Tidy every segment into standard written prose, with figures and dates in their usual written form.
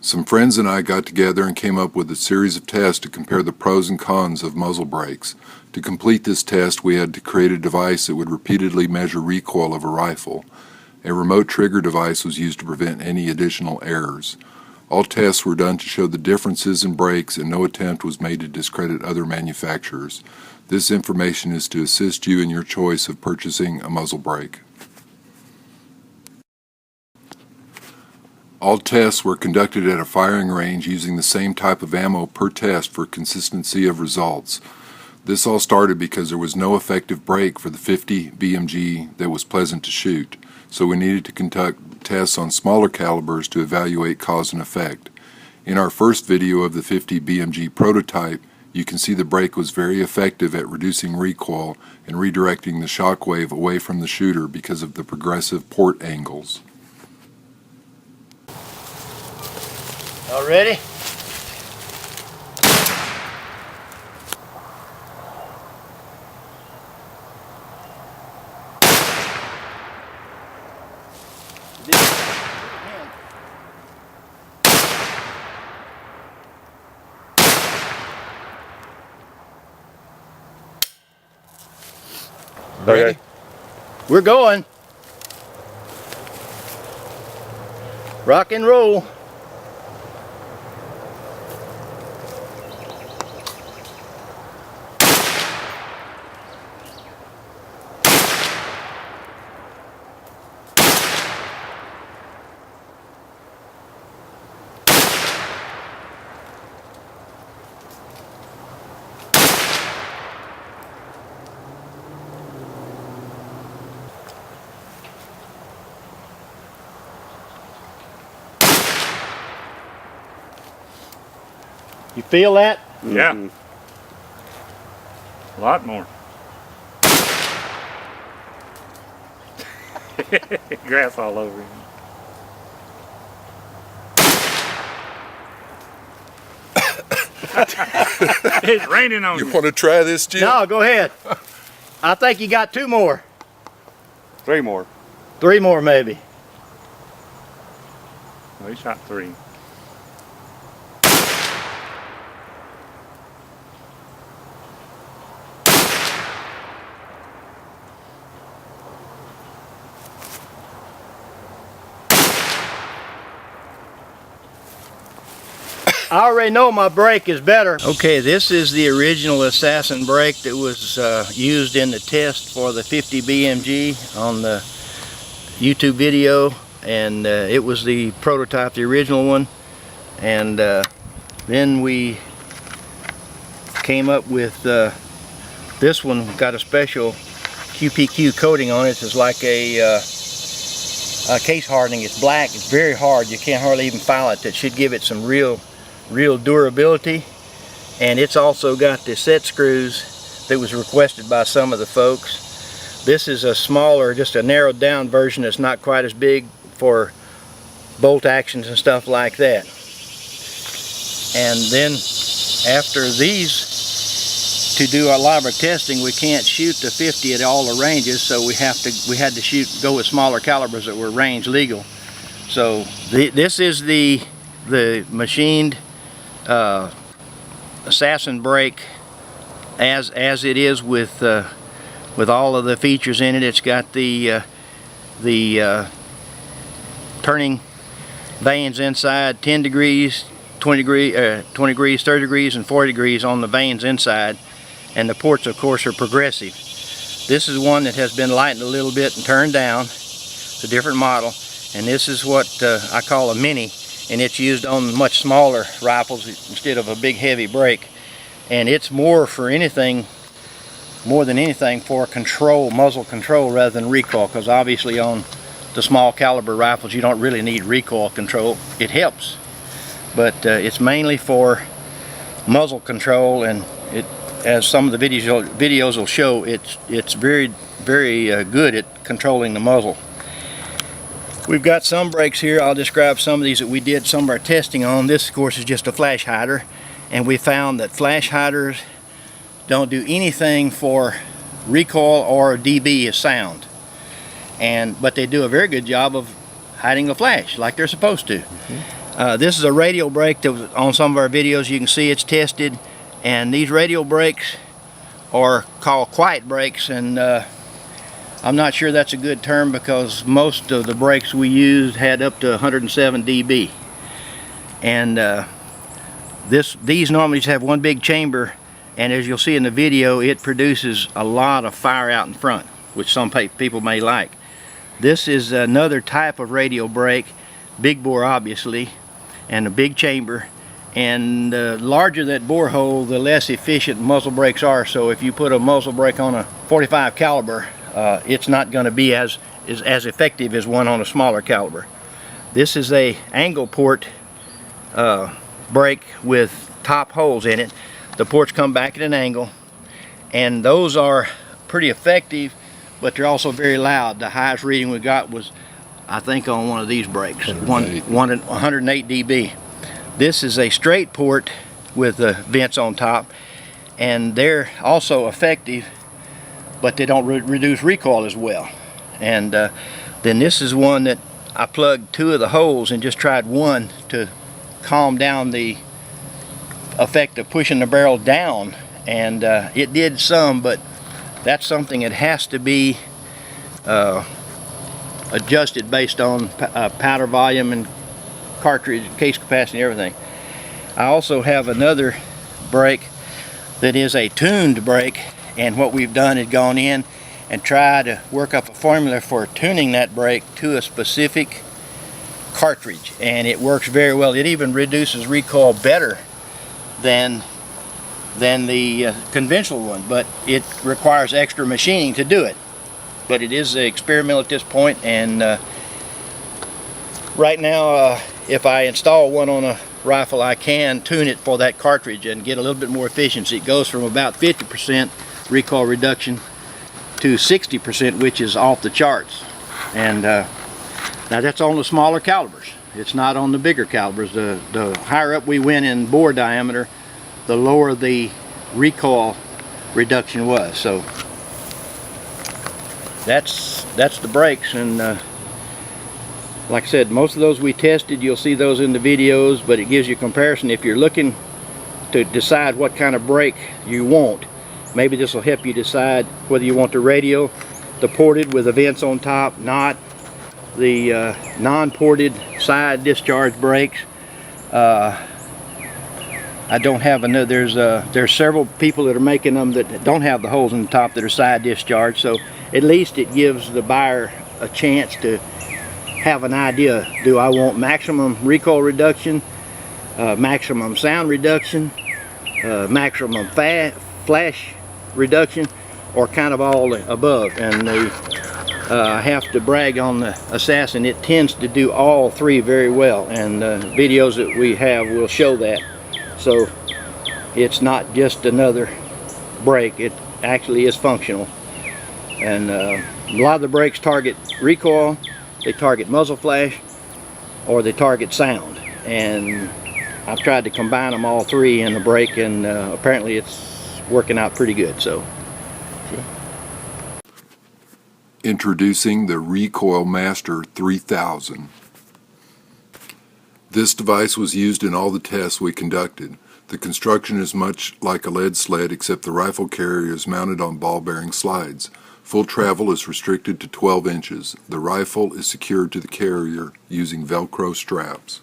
Some friends and I got together and came up with a series of tests to compare the pros and cons of muzzle brakes. To complete this test, we had to create a device that would repeatedly measure recoil of a rifle. A remote trigger device was used to prevent any additional errors. All tests were done to show the differences in brakes, and no attempt was made to discredit other manufacturers. This information is to assist you in your choice of purchasing a muzzle brake. All tests were conducted at a firing range using the same type of ammo per test for consistency of results. This all started because there was no effective brake for the 50 BMG that was pleasant to shoot, so we needed to conduct tests on smaller calibers to evaluate cause and effect. In our first video of the 50 BMG prototype, you can see the brake was very effective at reducing recoil and redirecting the shock wave away from the shooter because of the progressive port angles. All ready? Ready? We're going. Rock and roll. You feel that? Yeah. A lot more. Grass all over him. It's raining on you. You want to try this, Jim? No, go ahead. I think you got 2 more. 3 more. 3 more maybe. Well, he shot 3. I already know my brake is better. Okay, this is the original Assassin brake that was used in the test for the 50 BMG on the YouTube video, and it was the prototype, the original one. And then we came up with this one. Got a special QPQ coating on it. It's like a case hardening. It's black. It's very hard. You can't hardly even file it. That should give it some real durability. And it's also got the set screws that was requested by some of the folks. This is a smaller, just a narrowed down version that's not quite as big for bolt actions and stuff like that. And then after these, to do a lot of our testing, we can't shoot the 50 at all the ranges, so we had to go with smaller calibers that were range legal. So this is the machined Assassin brake as it is with all of the features in it. It's got the turning vanes inside, 10 degrees, 20 degrees, 30 degrees, and 40 degrees on the vanes inside, and the ports of course are progressive. This is one that has been lightened a little bit and turned down. It's a different model, and this is what I call a mini, and it's used on much smaller rifles instead of a big heavy brake. And it's more than anything for control, muzzle control, rather than recoil, because obviously on the small caliber rifles you don't really need recoil control. It helps, but it's mainly for muzzle control, and it, as some of the videos will show, it's very good at controlling the muzzle. We've got some brakes here. I'll describe some of these that we did some of our testing on. This of course is just a flash hider, and we found that flash hiders don't do anything for recoil or dB of sound, but they do a very good job of hiding the flash like they're supposed to. This is a radial brake that was on some of our videos. You can see it's tested, and these radial brakes are called quiet brakes, and I'm not sure that's a good term because most of the brakes we used had up to 107 dB, and these normally just have one big chamber, and as you'll see in the video, it produces a lot of fire out in front, which some people may like. This is another type of radial brake, big bore obviously, and a big chamber, and the larger that bore hole, the less efficient muzzle brakes are. So if you put a muzzle brake on a 45 caliber, it's not going to be as effective as one on a smaller caliber. This is a angle port brake with top holes in it. The ports come back at an angle, and those are pretty effective, but they're also very loud. The highest reading we got was, I think, on one of these brakes, 108 dB. This is a straight port with vents on top, and they're also effective, but they don't reduce recoil as well. And then this is one that I plugged 2 of the holes and just tried one to calm down the effect of pushing the barrel down, and it did some, but that's something that has to be adjusted based on powder volume and cartridge, case capacity, and everything. I also have another brake that is a tuned brake, and what we've done is gone in and tried to work up a formula for tuning that brake to a specific cartridge, and it works very well. It even reduces recoil better than the conventional one, but it requires extra machining to do it. But it is experimental at this point, and right now if I install one on a rifle, I can tune it for that cartridge and get a little bit more efficiency. It goes from about 50% recoil reduction to 60%, which is off the charts. And now that's on the smaller calibers. It's not on the bigger calibers. The higher up we went in bore diameter, the lower the recoil reduction was. So that's the brakes, and like I said, most of those we tested, you'll see those in the videos, but it gives you a comparison. If you're looking to decide what kind of brake you want, maybe this will help you decide whether you want the radial, the ported with the vents on top, not the non-ported side discharge brakes. I don't have another. There's several people that are making them that don't have the holes in the top that are side discharge, so at least it gives the buyer a chance to have an idea. Do I want maximum recoil reduction, maximum sound reduction, maximum flash reduction, or kind of all above? And I have to brag on the Assassin. It tends to do all three very well, and videos that we have will show that. So it's not just another brake, it actually is functional. And a lot of the brakes target recoil, they target muzzle flash, or they target sound. And I've tried to combine them all three in the brake, and apparently it's working out pretty good. So Introducing the Recoil Master 3000. This device was used in all the tests we conducted. The construction is much like a lead sled, except the rifle carrier is mounted on ball bearing slides. Full travel is restricted to 12 inches. The rifle is secured to the carrier using Velcro straps.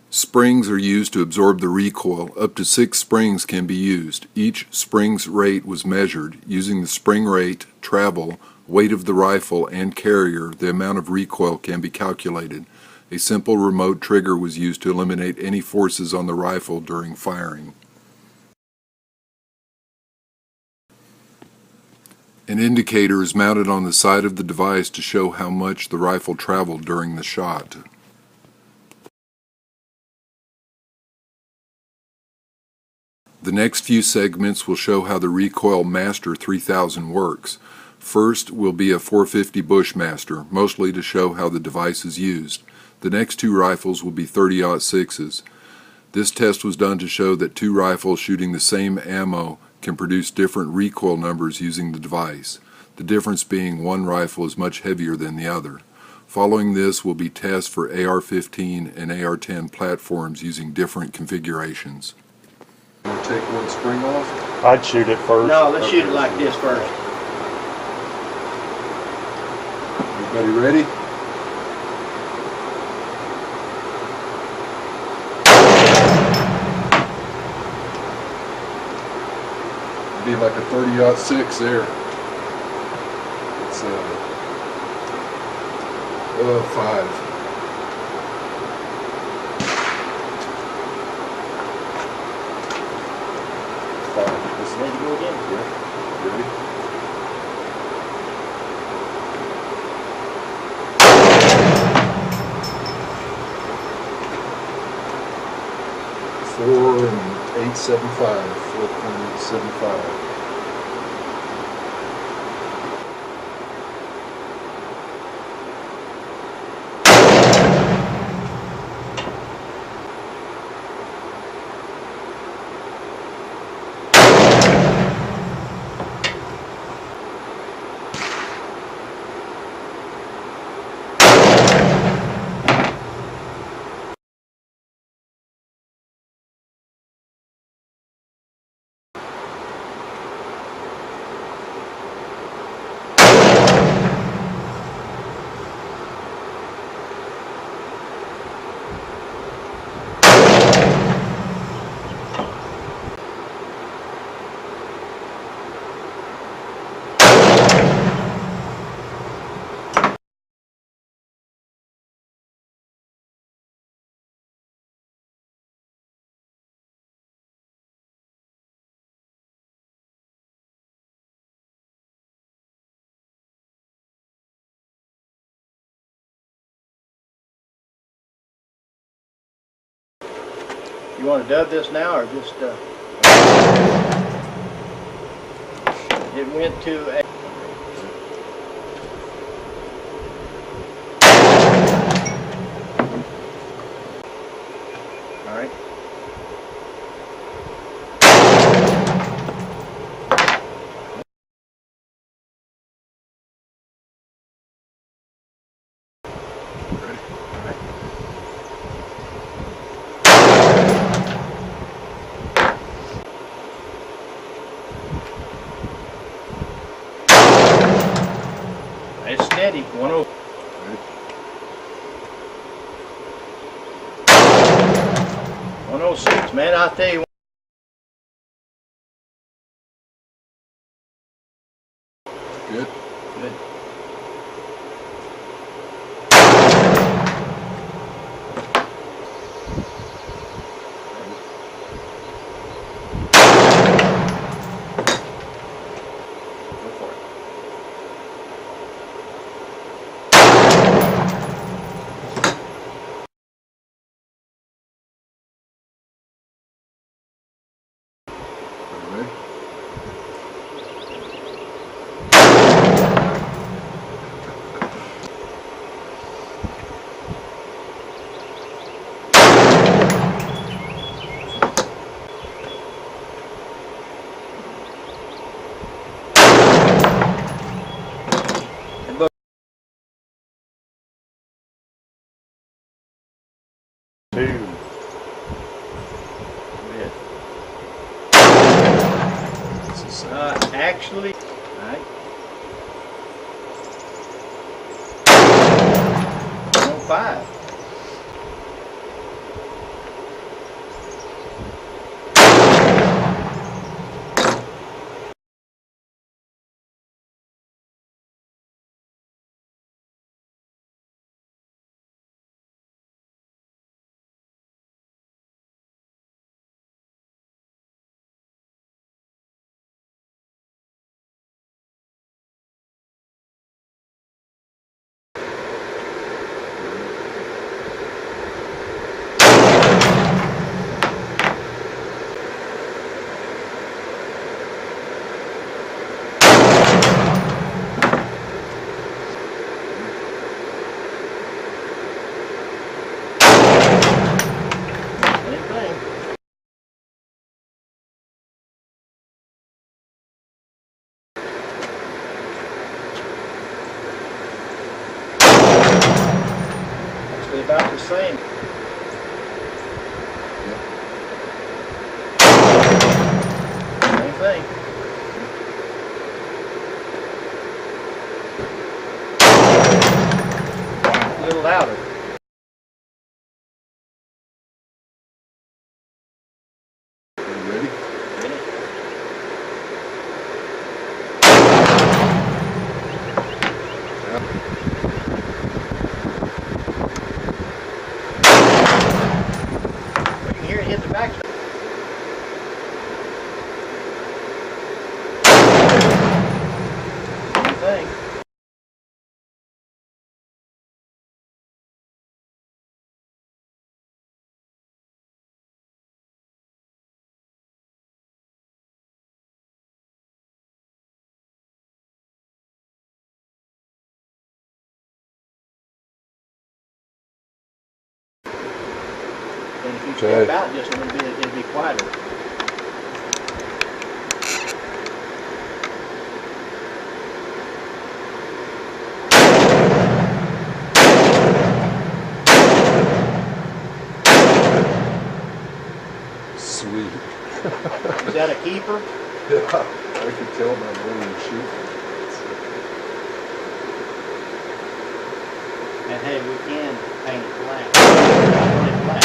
Springs are used to absorb the recoil. Up to 6 springs can be used. Each spring's rate was measured. Using the spring rate, travel, weight of the rifle, and carrier, the amount of recoil can be calculated. A simple remote trigger was used to eliminate any forces on the rifle during firing. An indicator is mounted on the side of the device to show how much the rifle traveled during the shot. The next few segments will show how the Recoil Master 3000 works. First will be a 450 Bushmaster, mostly to show how the device is used. The next 2 rifles will be 30-06s. This test was done to show that 2 rifles shooting the same ammo can produce different recoil numbers using the device, the difference being one rifle is much heavier than the other. Following this will be tests for AR-15 and AR-10 platforms using different configurations. Want to take one spring off? I'd shoot it first. No, let's shoot it like this first. Everybody ready? Be like a 30-06 there. It's 5. Ready to go again? Yeah. Ready? Four and 875. 4.875. You want to dub this now or just it went to a all right. It's steady. 106, man. I'll tell you. Good. Good. Go for it. Ready? Two. Actually, all right. 105. same. Same thing. A little louder. Are you ready? You can hear it hit the backside. Same thing. And if you step out just a little bit, it'll be quieter. Sweet. Is that a keeper? Yeah, I could tell by the way you shoot. And hey, we can paint it black. Not really black.